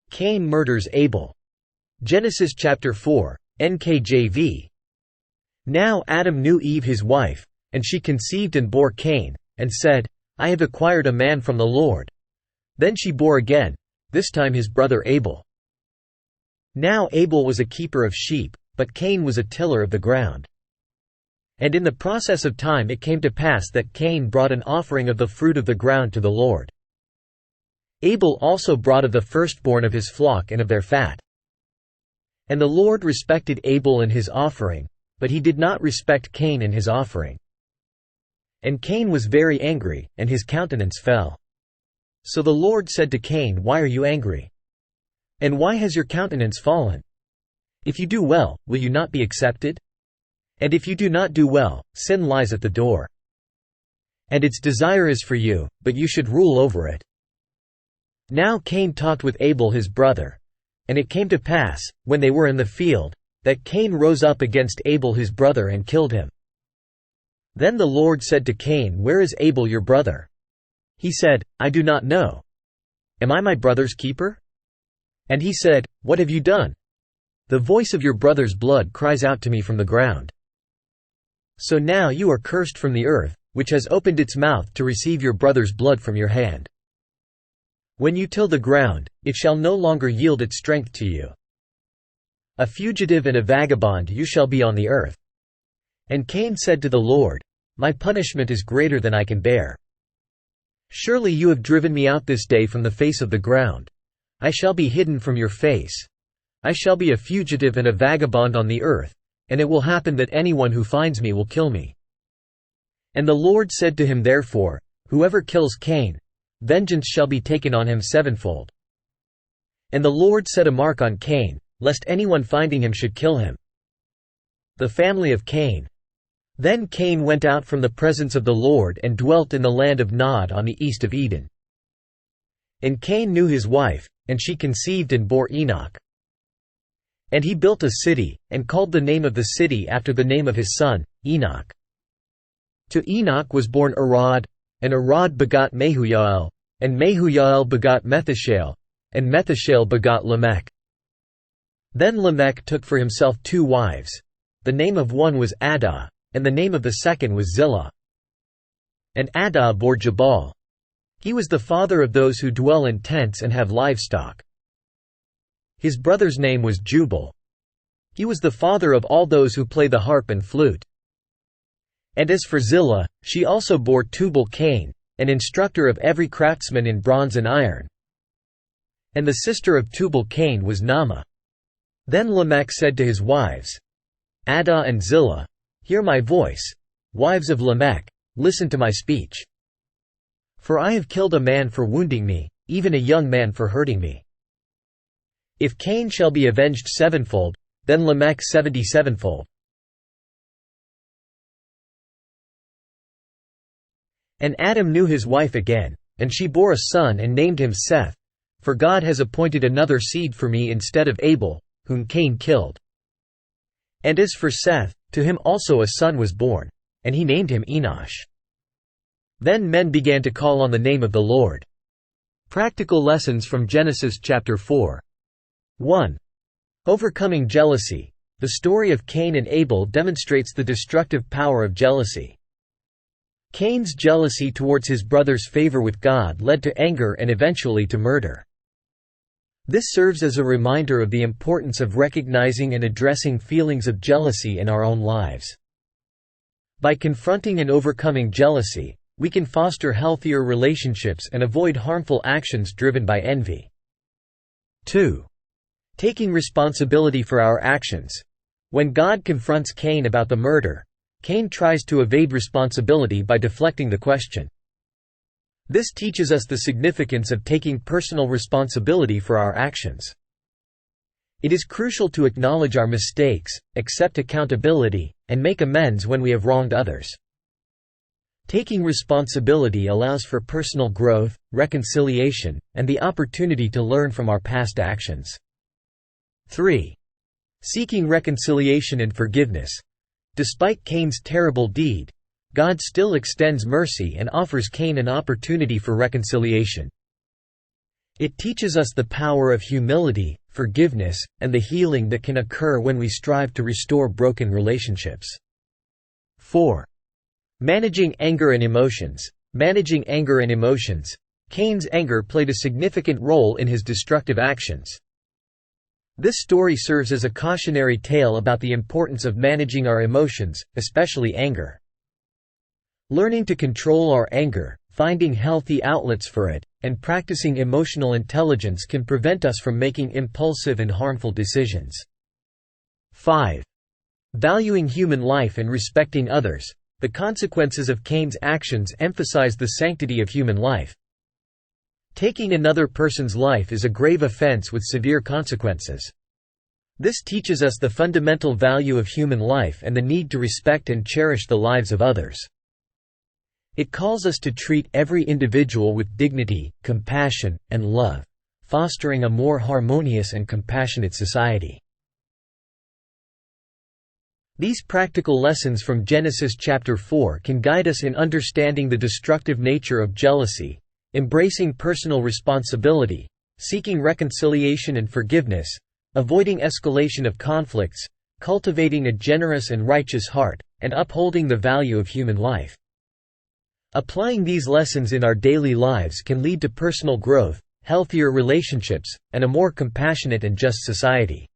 Cain murders Abel. Genesis chapter 4, NKJV. Now Adam knew Eve his wife, and she conceived and bore Cain, and said, I have acquired a man from the Lord. Then she bore again, this time his brother Abel. Now Abel was a keeper of sheep, but Cain was a tiller of the ground. And in the process of time it came to pass that Cain brought an offering of the fruit of the ground to the Lord. Abel also brought of the firstborn of his flock and of their fat. And the Lord respected Abel and his offering, but he did not respect Cain and his offering. And Cain was very angry, and his countenance fell. So the Lord said to Cain, Why are you angry? And why has your countenance fallen? If you do well, will you not be accepted? And if you do not do well, sin lies at the door. And its desire is for you, but you should rule over it. Now Cain talked with Abel his brother. And it came to pass, when they were in the field, that Cain rose up against Abel his brother and killed him. Then the Lord said to Cain, Where is Abel your brother? He said, I do not know. Am I my brother's keeper? And he said, What have you done? The voice of your brother's blood cries out to me from the ground. So now you are cursed from the earth, which has opened its mouth to receive your brother's blood from your hand. When you till the ground, it shall no longer yield its strength to you. A fugitive and a vagabond you shall be on the earth. And Cain said to the Lord, My punishment is greater than I can bear. Surely you have driven me out this day from the face of the ground. I shall be hidden from your face. I shall be a fugitive and a vagabond on the earth, and it will happen that anyone who finds me will kill me. And the Lord said to him therefore, Whoever kills Cain, vengeance shall be taken on him sevenfold. And the Lord set a mark on Cain, lest anyone finding him should kill him. The family of Cain. Then Cain went out from the presence of the Lord and dwelt in the land of Nod on the east of Eden. And Cain knew his wife, and she conceived and bore Enoch. And he built a city, and called the name of the city after the name of his son, Enoch. To Enoch was born Arad, and Arad begot Mehujael, and Mehujael begot Methushael, and Methushael begot Lamech. Then Lamech took for himself 2 wives. The name of one was Adah, and the name of the second was Zillah. And Adah bore Jabal. He was the father of those who dwell in tents and have livestock. His brother's name was Jubal. He was the father of all those who play the harp and flute. And as for Zillah, she also bore Tubal-Cain, an instructor of every craftsman in bronze and iron. And the sister of Tubal-Cain was Naamah. Then Lamech said to his wives, Adah and Zillah, Hear my voice. Wives of Lamech, listen to my speech. For I have killed a man for wounding me, even a young man for hurting me. If Cain shall be avenged sevenfold, then Lamech 77-fold. And Adam knew his wife again, and she bore a son and named him Seth, for God has appointed another seed for me instead of Abel, whom Cain killed. And as for Seth, to him also a son was born, and he named him Enosh. Then men began to call on the name of the Lord. Practical lessons from Genesis chapter 4. 1. Overcoming jealousy. The story of Cain and Abel demonstrates the destructive power of jealousy. Cain's jealousy towards his brother's favor with God led to anger and eventually to murder. This serves as a reminder of the importance of recognizing and addressing feelings of jealousy in our own lives. By confronting and overcoming jealousy, we can foster healthier relationships and avoid harmful actions driven by envy. 2. Taking responsibility for our actions. When God confronts Cain about the murder, Cain tries to evade responsibility by deflecting the question. This teaches us the significance of taking personal responsibility for our actions. It is crucial to acknowledge our mistakes, accept accountability, and make amends when we have wronged others. Taking responsibility allows for personal growth, reconciliation, and the opportunity to learn from our past actions. 3. Seeking reconciliation and forgiveness. Despite Cain's terrible deed, God still extends mercy and offers Cain an opportunity for reconciliation. It teaches us the power of humility, forgiveness, and the healing that can occur when we strive to restore broken relationships. 4. Managing anger and emotions. Managing anger and emotions. Cain's anger played a significant role in his destructive actions. This story serves as a cautionary tale about the importance of managing our emotions, especially anger. Learning to control our anger, finding healthy outlets for it, and practicing emotional intelligence can prevent us from making impulsive and harmful decisions. 5. Valuing human life and respecting others. The consequences of Cain's actions emphasize the sanctity of human life. Taking another person's life is a grave offense with severe consequences. This teaches us the fundamental value of human life and the need to respect and cherish the lives of others. It calls us to treat every individual with dignity, compassion, and love, fostering a more harmonious and compassionate society. These practical lessons from Genesis chapter 4 can guide us in understanding the destructive nature of jealousy, embracing personal responsibility, seeking reconciliation and forgiveness, avoiding escalation of conflicts, cultivating a generous and righteous heart, and upholding the value of human life. Applying these lessons in our daily lives can lead to personal growth, healthier relationships, and a more compassionate and just society.